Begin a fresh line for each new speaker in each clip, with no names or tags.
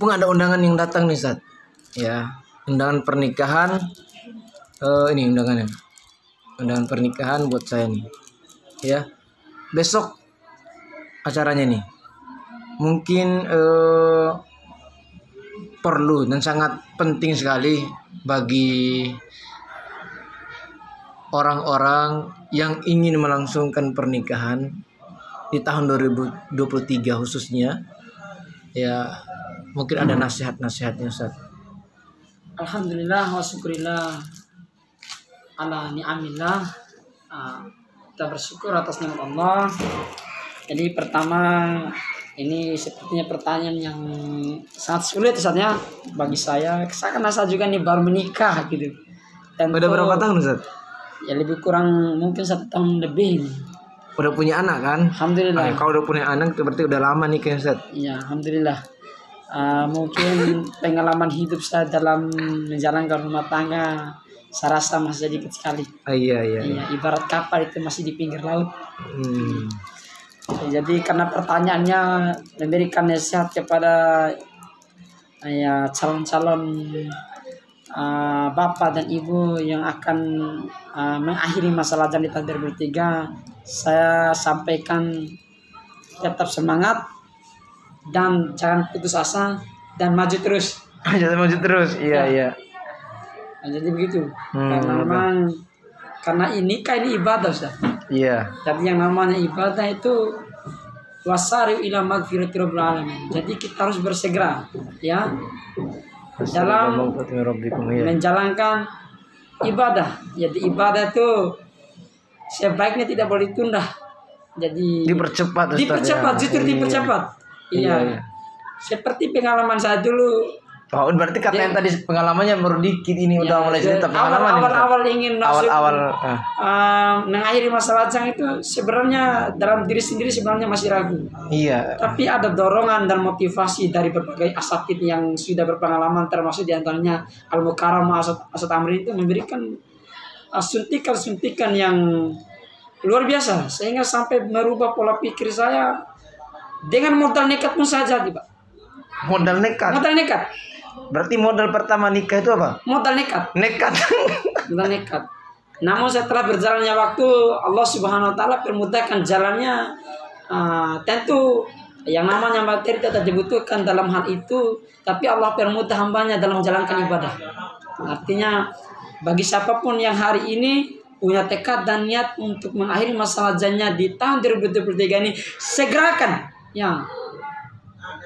mumpung ada undangan yang datang nih Ustaz. Ya, undangan pernikahan. Ini undangannya. Undangan pernikahan buat saya nih. Ya. Besok acaranya nih. Mungkin perlu dan sangat penting sekali bagi orang-orang yang ingin melangsungkan pernikahan di tahun 2023 khususnya. Ya, mungkin ada nasihat-nasihatnya Ustaz.
Alhamdulillah wa syukurillah ala ni'amillah. Kita bersyukur atas nikmat Allah. Jadi pertama, ini sepertinya pertanyaan yang sangat sulit Ustaznya bagi saya. Karena saya juga nih baru menikah gitu. Dan
Udah berapa tahun Ustaz?
Ya lebih kurang mungkin 1 tahun lebih.
Udah punya anak kan?
Alhamdulillah.
Kalau udah punya anak berarti udah lama nikah Ustaz.
Iya, alhamdulillah. Mungkin pengalaman hidup saya dalam menjalankan rumah tangga saya rasa masih sedikit sekali.
Iya.
Ibarat kapal itu masih di pinggir laut. Jadi karena pertanyaannya memberikan nasihat kepada ya calon-calon bapak dan ibu yang akan mengakhiri masa lajang di tahun 2003, saya sampaikan tetap semangat dan jangan putus asa dan maju terus.
Maju terus. Iya.
Nah, jadi begitu. Karena memang ini ibadah Ustaz.
Iya.
Jadi yang namanya ibadah itu wasari ila magfirati rabbil alamin. Jadi kita harus bersegera ya dalam menjalankan ibadah. Jadi ibadah itu sebaiknya tidak boleh ditunda. Jadi
dipercepat
justru dipercepat. Iya. Seperti pengalaman saya dulu.
Oh, berarti katanya tadi pengalamannya baru dikit ini udah mulai cerita pengalaman.
Awal ingin masuk mengakhiri masa lajang itu sebenarnya dalam diri sendiri sebenarnya masih ragu. Iya. Tapi ada dorongan dan motivasi dari berbagai asatid yang sudah berpengalaman, termasuk diantaranya Al-Mukarramah Asad Amri itu memberikan suntikan-suntikan yang luar biasa sehingga sampai merubah pola pikir saya dengan modal nekat pun saja, Pak.
Modal nekat. Berarti modal pertama nikah itu apa?
Modal nekat. Modal nekat. Namun setelah berjalannya waktu, Allah Subhanahu Wa Taala permudahkan jalannya. Tentu yang namanya materi tidak dibutuhkan dalam hal itu, tapi Allah permudah hambanya dalam menjalankan ibadah. Artinya bagi siapapun yang hari ini punya tekad dan niat untuk mengakhiri masa lajangnya di tahun 2023 ini, segerakan. Ya.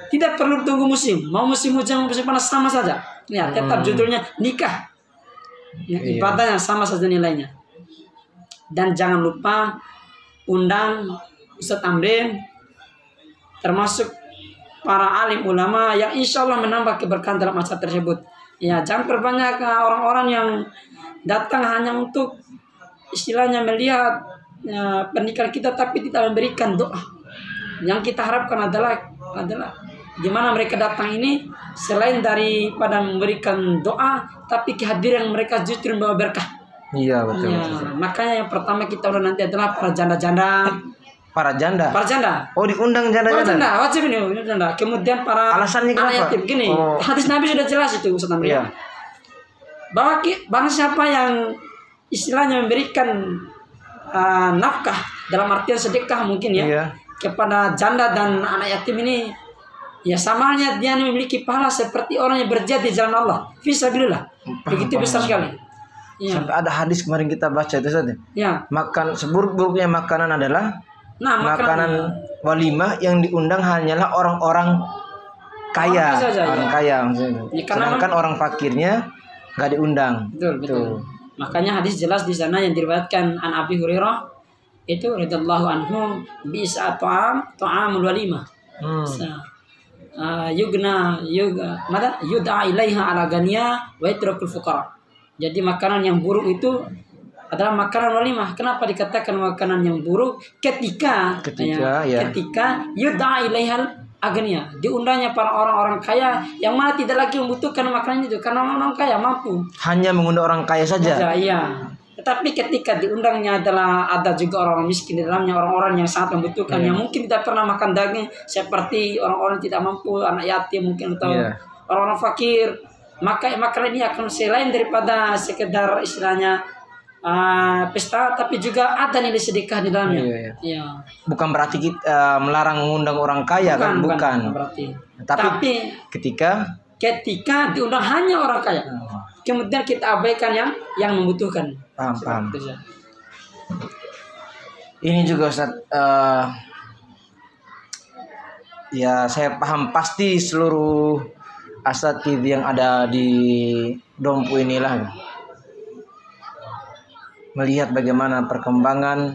Tidak perlu tunggu musim. Mau musim hujan, mau musim panas sama saja. Ya, tetap judulnya nikah. Ya, ibadahnya sama saja nilainya. Dan jangan lupa undang Ustaz Amrin, termasuk para alim ulama yang insya Allah menambah keberkahan dalam acara tersebut. Ya, jangan perbanyak orang-orang yang datang hanya untuk istilahnya melihat pernikahan kita tapi tidak memberikan doa. Yang kita harapkan adalah di mana mereka datang ini selain daripada memberikan doa, tapi kehadiran mereka justru membawa berkah.
Iya betul.
Ya, makanya yang pertama kita udah nanti adalah para janda-janda.
Para janda.
Oh,
diundang janda-janda.
Para janda, wajib ini janda. Kemudian para
alasannya kenapa?
Yatim. Gini, hadis Nabi sudah jelas itu Ustaz Amri. Iya. Bahwa barang siapa yang istilahnya memberikan nafkah dalam artian sedekah mungkin ya. Iya. Kepada janda dan anak yatim ini, ya samanya dia memiliki pahala seperti orang yang berjihad di jalan Allah, fisabilillah. Begitu besar sekali. Ya.
Sampai ada hadis kemarin kita baca itu saja.
Ya.
Makan seburuk-buruknya makanan adalah makanan walimah yang diundang hanyalah orang-orang kaya, orang kaya maksudnya. Ya, sedangkan orang fakirnya nggak diundang.
Betul. Makanya hadis jelas di sana yang diriwayatkan an Abi Hurairah itu radhiyallahu anhu bisa ta'amul walimah. Yud'a ilaiha ala ganiya wa yatrakul fuqara. Jadi makanan yang buruk itu adalah makanan walimah. Kenapa dikatakan makanan yang buruk? Ketika yud'a ilaiha agniya, diundangnya para orang-orang kaya yang mana tidak lagi membutuhkan makanan itu karena orang kaya mampu.
Hanya mengundang orang kaya saja.
Iya. Tetapi ketika diundangnya adalah ada juga orang miskin di dalamnya, orang-orang yang sangat membutuhkan, yang mungkin tidak pernah makan daging, seperti orang-orang tidak mampu, anak yatim mungkin, atau orang-orang fakir, maka makanan ini akan selain daripada sekedar istilahnya pesta, tapi juga ada nilai sedekah di dalamnya. Iya.
Bukan berarti kita melarang mengundang orang kaya, bukan
berarti.
Tapi ketika
diundang hanya orang kaya, kemudian kita abaikan yang membutuhkan.
Paham. Ini juga Ustaz, ya saya paham pasti seluruh asatidz yang ada di Dompu inilah melihat bagaimana perkembangan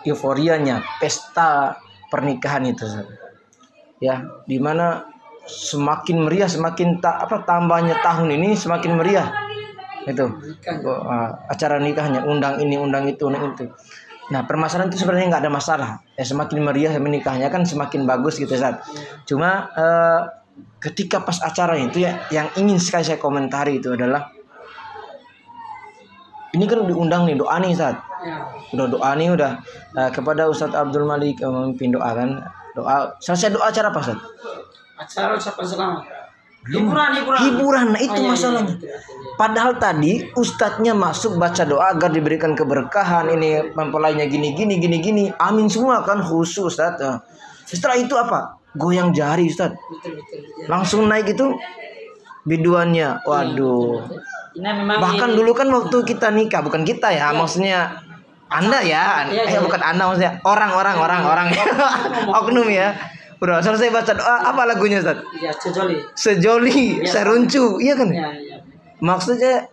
euforianya pesta pernikahan itu, ya, dimana semakin meriah, semakin tambahnya tahun ini semakin meriah itu acara nikahnya, undang ini, undang itu. Nah, permasalahan itu sebenarnya nggak ada masalah ya, semakin meriah menikahnya kan semakin bagus gitu Ustaz. Cuma ketika pas acara itu ya, yang ingin sekali saya komentari itu adalah ini kan diundang nih, doa nih Ustaz. Udah doa nih, udah kepada Ustaz Abdul Malik memimpin doa kan. Doa, selesai doa acara apa Ustaz?
Acara ucapan selamat.
Hiburan. Nah, itu masalahnya. Padahal tadi ustadznya masuk baca doa agar diberikan keberkahan, ini mempelainya gini. Amin semua kan, khusus Ustaz. Setelah itu apa? Goyang jari Ustaz. Langsung naik itu biduannya. Waduh. Bahkan dulu kan waktu kita nikah, bukan kita ya, maksudnya Anda ya, bukan Anda, maksudnya orang oknum ya. Udah selesai baca doa, apa lagunya Ustaz?
Ya,
Sejoli, seruncu, iya kan?
Ya.
Maksudnya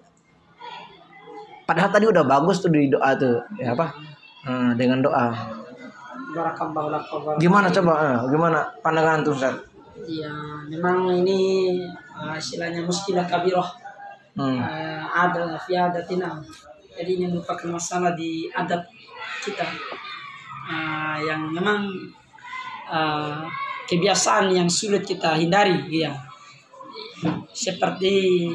padahal tadi udah bagus tuh di doa tuh, ya apa? Dengan doa. Gimana coba? Gimana pandangan tuh Ustaz?
Iya, memang ini istilahnya muskilah kabirah. Ada fi adatina. Jadi ini merupakan masalah di adat kita, yang memang kebiasaan yang sulit kita hindari, ya. Seperti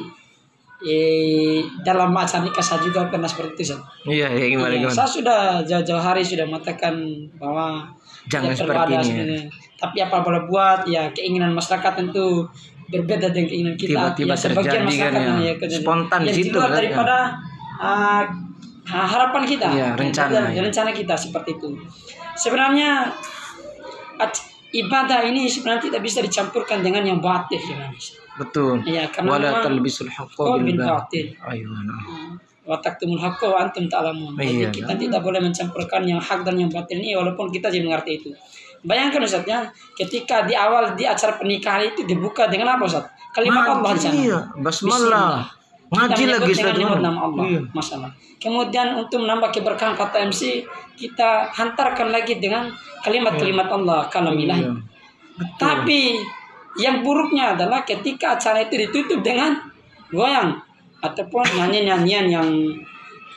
dalam acara nikah saya juga pernah seperti itu.
Iya, gimana?
Saya sudah jauh-jauh hari sudah mengatakan bahwa
jangan seperti ini.
Tapi apa boleh buat, ya keinginan masyarakat tentu berbeda dengan keinginan kita.
Tiba-tiba
ya, sebagian masyarakat
kan, ya. Spontan di situ
kan, daripada harapan kita, rencana kita seperti itu. Sebenarnya ibadah ini sebenarnya tidak bisa dicampurkan dengan yang batil,
betul.
Ya, karena
wala talbisul haqqo bil batil.
Wa taktumul haqqo wa antum ta'lamun. Jadi kita tidak boleh mencampurkan yang hak dan yang batil ini, walaupun kita jadi mengerti itu. Bayangkan Ustaz ya, ketika di awal di acara pernikahan itu dibuka dengan apa Ustaz? Kalimat Allah di sana.
Iya, basmalah. Ngaji lagi
dengan nama Allah. Masalah. Kemudian untuk menambah keberkahan kata MC, kita hantarkan lagi dengan kalimat-kalimat Allah, kalamilahi. Tapi yang buruknya adalah ketika acara itu ditutup dengan goyang ataupun nyanyian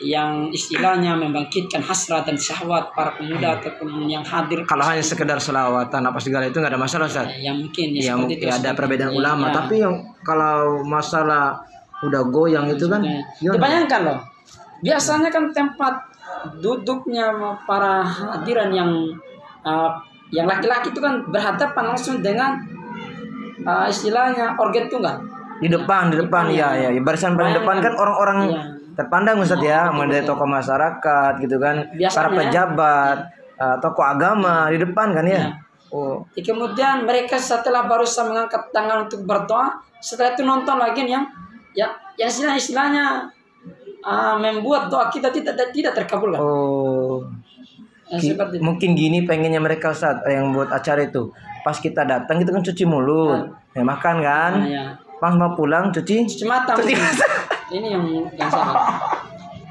yang istilahnya membangkitkan hasrat dan syahwat para pemuda ataupun yang hadir.
Kalau hanya sekedar selawatan apa segala itu nggak ada masalah Ustaz.
Ya mungkin
ya mungkin ada perbedaan ulama, tapi yang kalau masalah udah goyang itu kan
dibayangkan loh. Biasanya kan tempat duduknya para hadiran yang laki-laki itu kan berhadapan langsung dengan istilahnya organ tunggal.
Di depan ya. Barisan paling depan kan orang-orang terpandang Ustaz ya, mulai tokoh masyarakat gitu kan, para pejabat, tokoh agama di depan kan ya.
Kemudian mereka setelah barusan mengangkat tangan untuk berdoa, setelah itu nonton lagi yang istilahnya membuat doa kita tidak terkabul.
Mungkin gini pengennya mereka Ustaz yang buat acara itu. Pas kita datang itu kan cuci mulut, makan kan. Pas mau pulang cuci
mata. Ini yang salah.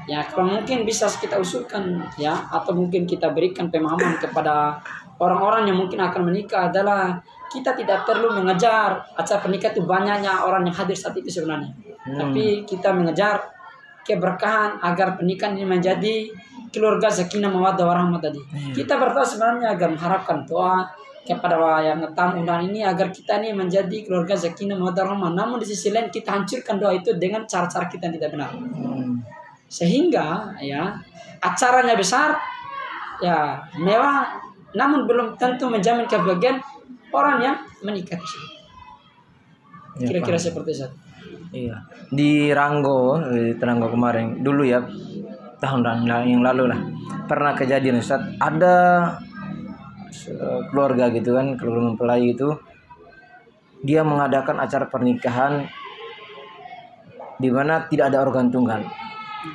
Ya, kalau mungkin bisa kita usulkan ya, atau mungkin kita berikan pemahaman kepada orang-orang yang mungkin akan menikah adalah kita tidak perlu mengejar acara pernikahan itu banyaknya orang yang hadir saat itu sebenarnya. Tapi kita mengejar keberkahan agar pernikahan ini menjadi keluarga sakinah mawaddah warahmah tadi. Kita berdoa sebenarnya agar mengharapkan doa kepada yang tamu undangan ini agar kita ini menjadi keluarga sakinah mawaddah warahmah. Namun di sisi lain kita hancurkan doa itu dengan cara-cara kita yang tidak benar. sehingga ya acaranya besar, ya mewah, namun belum tentu menjamin kebahagiaan orang yang menikah tersebut.
Ya,
Kira-kira
paham.
seperti itu.
Iya. Di Ranggo kemarin dulu ya, tahun yang lalu lah, pernah kejadian Ustaz, ada keluarga gitu kan, keluarga mempelai itu dia mengadakan acara pernikahan di mana tidak ada organ tunggal.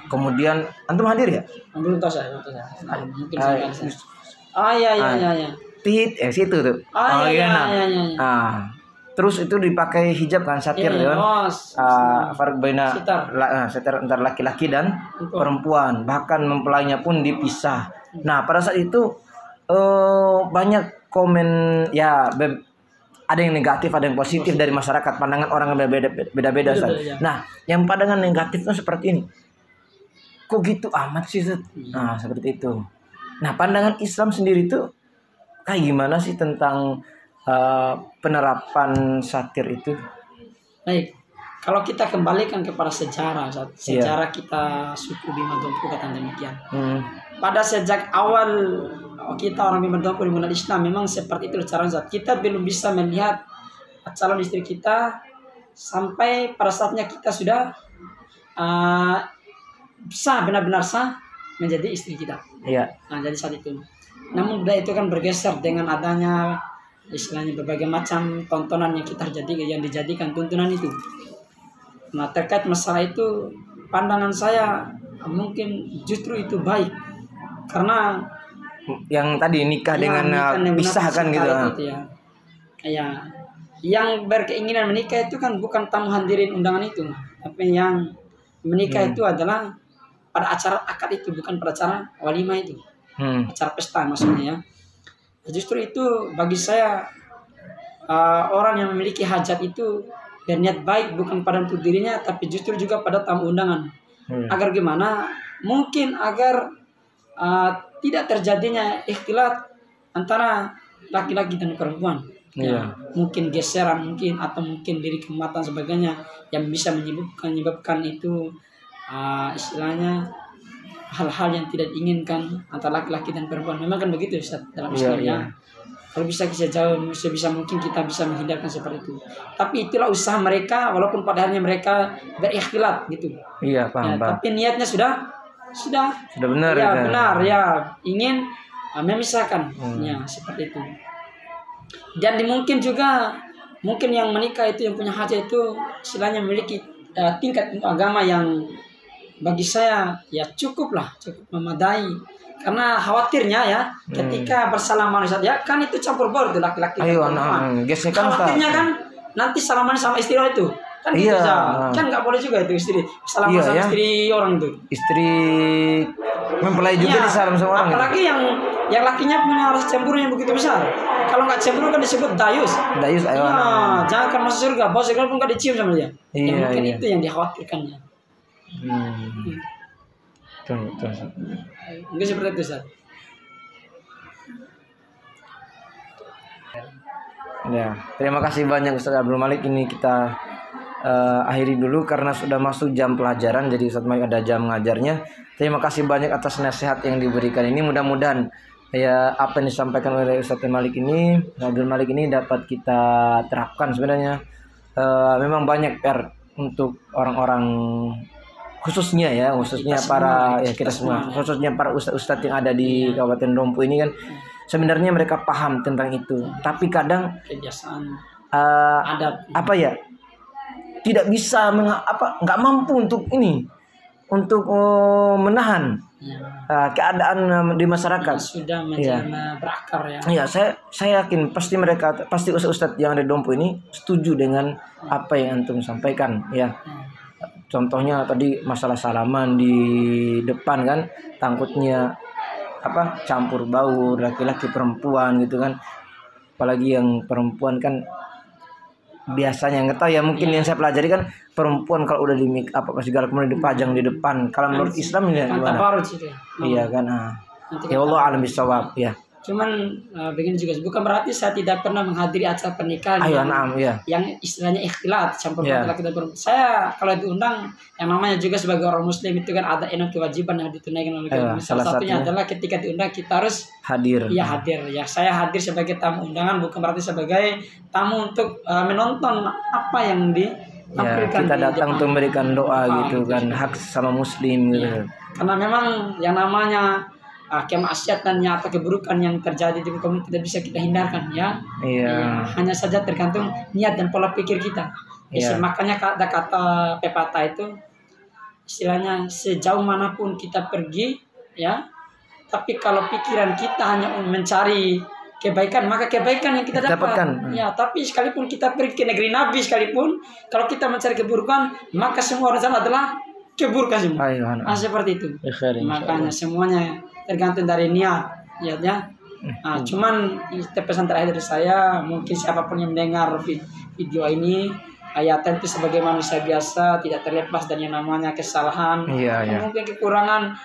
Kemudian antum hadir ya?
Belum tahu saya, mungkin saya nggak bisa. Oh iya.
Situ tuh.
Iya.
Terus itu dipakai hijab kan, satir
Iya,
kan? Farq baina satir antara laki-laki dan perempuan. Bahkan mempelainya pun dipisah. Nah, pada saat itu banyak komen ya, ada yang negatif, ada yang positif dari masyarakat. Pandangan orang yang beda-beda. Nah, yang pandangan negatifnya seperti ini. Kok gitu amat sih, Ustaz? Nah, seperti itu. Nah, pandangan Islam sendiri itu kayak gimana sih tentang penerapan satir itu?
Baik, kalau kita kembalikan kepada sejarah kita suku Bima Dompu kata demikian. Pada sejak awal kita orang Bima Dompu di mulai Islam memang seperti itu caranya. Kita belum bisa melihat calon istri kita sampai pada saatnya kita sudah benar-benar sah menjadi istri kita.
Iya.
Nah, jadi saat itu. Namun budaya itu kan bergeser dengan adanya istilahnya berbagai macam tontonan yang dijadikan tuntunan itu. Nah, terkait masalah itu pandangan saya mungkin justru itu baik karena
yang tadi nikah dengan pisah kan gitu.
Ya, yang berkeinginan menikah itu kan bukan tamu hadirin undangan itu, tapi yang menikah itu adalah pada acara akad itu, bukan pada acara walimah itu, acara pesta maksudnya ya. Justru itu bagi saya orang yang memiliki hajat itu berniat baik bukan pada untuk dirinya, tapi justru juga pada tamu undangan. Agar gimana? Mungkin agar tidak terjadinya ikhtilat antara laki-laki dan perempuan. Ya, mungkin geseran atau mungkin diri kematan sebagainya yang bisa menyebabkan itu istilahnya hal-hal yang tidak diinginkan antara laki-laki dan perempuan. Memang kan begitu Ustaz dalam Islamnya. Kalau bisa sebisa mungkin kita bisa menghindarkan seperti itu. Tapi itulah usaha mereka, walaupun pada akhirnya mereka berikhtilat gitu.
Iya, paham.
Tapi niatnya sudah
benar.
Ya, benar ya, ingin memisahkan. Ya, seperti itu. Dan mungkin yang menikah itu yang punya hajat itu istilahnya memiliki tingkat agama yang bagi saya ya cukup memadai, karena khawatirnya ya ketika bersalaman ya kan itu campur baur tuh laki-laki. Khawatirnya kan nanti salaman sama istri itu kan gitu kan nggak boleh juga itu istri salaman sama istri orang itu.
Istri mempelai juga disalam sama orang.
Apalagi yang lakinya punya rasa cemburu yang begitu besar. Kalau nggak cemburu kan disebut dayus. Jangan kan masuk surga, bos surga pun nggak dicium sama dia. Mungkin itu yang dikhawatirkannya. Mungkin seperti itu Ustaz.
Ya, terima kasih banyak Ustaz Abdul Malik. Ini kita akhiri dulu karena sudah masuk jam pelajaran. Jadi Ustaz Malik ada jam ngajarnya. Terima kasih banyak atas nasihat yang diberikan ini. Mudah-mudahan ya apa yang disampaikan oleh Ustaz Malik ini, Abdul Malik ini dapat kita terapkan sebenarnya. Memang banyak PR untuk orang-orang khususnya kita semua, khususnya para ustadz yang ada di Kabupaten Dompu ini kan sebenarnya mereka paham tentang itu, tapi kadang
kebiasaan
tidak bisa nggak mampu untuk menahan keadaan di masyarakat.
Sudah menjadi berakar ya.
Iya, saya yakin pasti ustadz yang ada di Dompu ini setuju dengan apa yang antum sampaikan ya. Contohnya tadi masalah salaman di depan kan, takutnya campur baur laki-laki perempuan gitu kan. Apalagi yang perempuan kan biasanya nggak tahu ya, mungkin yang saya pelajari kan perempuan kalau udah di make up segala kemudian dipajang di depan. Kalau menurut Islam ini gimana? Iya kan. Ya Allah alam bisawab ya.
Cuman begini juga, bukan berarti saya tidak pernah menghadiri acara pernikahan yang istilahnya ikhtilat campur laki dan perempuan. Saya kalau diundang, yang namanya juga sebagai orang muslim itu kan ada 6 kewajiban yang ditunaikan oleh kita. Salah satunya adalah ketika diundang kita harus hadir. Ya hadir. Ya saya hadir sebagai tamu undangan, bukan berarti sebagai tamu untuk menonton apa yang ditampilkan.
Kita datang untuk memberikan doa gitu kan, hak sama muslim gitu.
Ya. Karena memang yang namanya kemaksiatan atau keburukan yang terjadi di muka bumi tidak bisa kita hindarkan ya. Hanya saja tergantung niat dan pola pikir kita. Makanya ada kata pepatah itu istilahnya, sejauh manapun kita pergi ya, tapi kalau pikiran kita hanya mencari kebaikan, maka kebaikan yang kita dapatkan. Ya, tapi sekalipun kita pergi ke negeri Nabi sekalipun, kalau kita mencari keburukan, maka semua orang sana adalah keburukan semua. Seperti itu. Makanya semuanya tergantung dari niat, ya. Cuman pesan terakhir dari saya, mungkin siapapun yang mendengar video ini, tentu sebagai manusia biasa tidak terlepas dari yang namanya kesalahan, mungkin kekurangan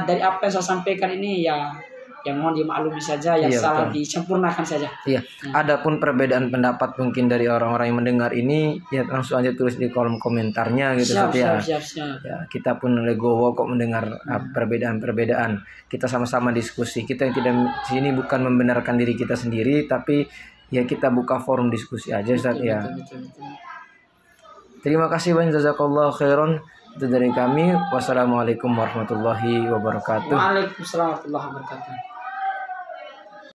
dari apa yang saya sampaikan ini ya. Yang mohon dimaklumi saja, yang salah disempurnakan saja.
Adapun perbedaan pendapat mungkin dari orang-orang yang mendengar ini, ya langsung aja tulis di kolom komentarnya gitu.
Siap.
Ya, kita pun legowo kok mendengar perbedaan-perbedaan. Kita sama-sama diskusi. Kita yang tidak sini bukan membenarkan diri kita sendiri, tapi ya kita buka forum diskusi aja, Ustaz. Betul. Terima kasih banyak, jazakallahu khairan. Itu dari kami. Wassalamualaikum warahmatullahi wabarakatuh.
Waalaikumsalam warahmatullahi wabarakatuh.